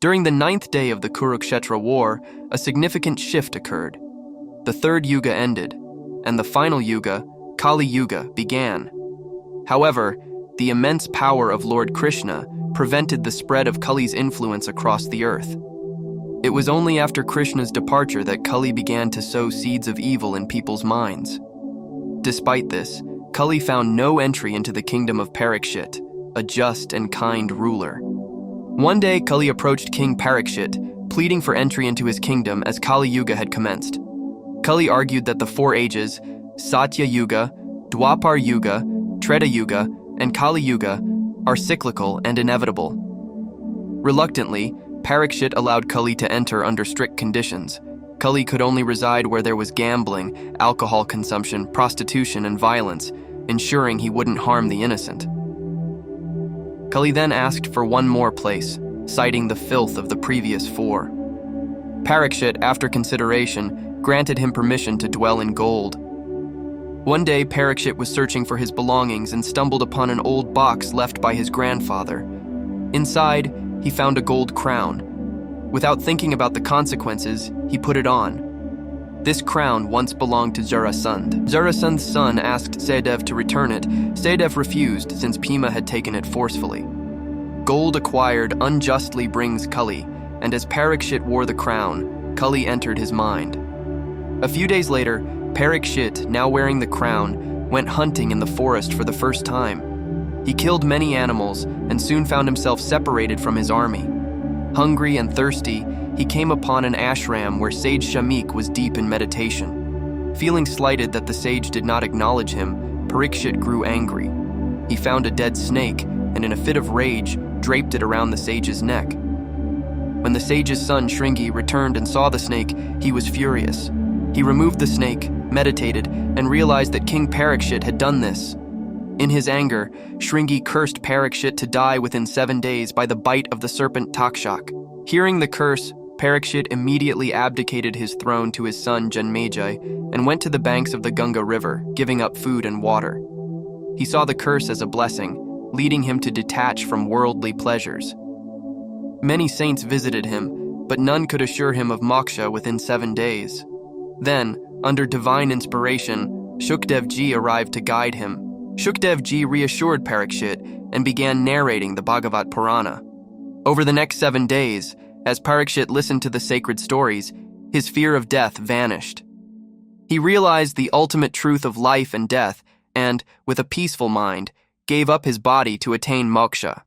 During the 9th day of the Kurukshetra war, a significant shift occurred. The third Yuga ended, and the final Yuga, Kali Yuga, began. However, the immense power of Lord Krishna prevented the spread of Kali's influence across the earth. It was only after Krishna's departure that Kali began to sow seeds of evil in people's minds. Despite this, Kali found no entry into the kingdom of Parishit, a just and kind ruler. One day, Kali approached King Parishit, pleading for entry into his kingdom as Kali Yuga had commenced. Kali argued that the 4 ages, Satya Yuga, Dwapar Yuga, Treta Yuga, and Kali Yuga, are cyclical and inevitable. Reluctantly, Parishit allowed Kali to enter under strict conditions. Kali could only reside where there was gambling, alcohol consumption, prostitution, and violence, ensuring he wouldn't harm the innocent. Kali then asked for one more place, citing the filth of the previous 4. Parishit, after consideration, granted him permission to dwell in gold. One day, Parishit was searching for his belongings and stumbled upon an old box left by his grandfather. Inside, he found a gold crown. Without thinking about the consequences, he put it on. This crown once belonged to Jarasandh. Jarasandh's son asked Sahadev to return it. Sahadev refused since Bhima had taken it forcefully. Gold acquired unjustly brings Kali, and as Parishit wore the crown, Kali entered his mind. A few days later, Parishit, now wearing the crown, went hunting in the forest for the first time. He killed many animals and soon found himself separated from his army. Hungry and thirsty, he came upon an ashram where sage Shamik was deep in meditation. Feeling slighted that the sage did not acknowledge him, Parishit grew angry. He found a dead snake and in a fit of rage, draped it around the sage's neck. When the sage's son Shringi returned and saw the snake, he was furious. He removed the snake, meditated, and realized that King Parishit had done this. In his anger, Shringi cursed Parishit to die within 7 days by the bite of the serpent Takshak. Hearing the curse, Parishit immediately abdicated his throne to his son Janmejai and went to the banks of the Ganga River, giving up food and water. He saw the curse as a blessing, leading him to detach from worldly pleasures. Many saints visited him, but none could assure him of moksha within 7 days. Then, under divine inspiration, Shukdev Ji arrived to guide him. Shukdev Ji reassured Parishit and began narrating the Bhagavat Purana. Over the next 7 days, as Parishit listened to the sacred stories, his fear of death vanished. He realized the ultimate truth of life and death and, with a peaceful mind, gave up his body to attain moksha.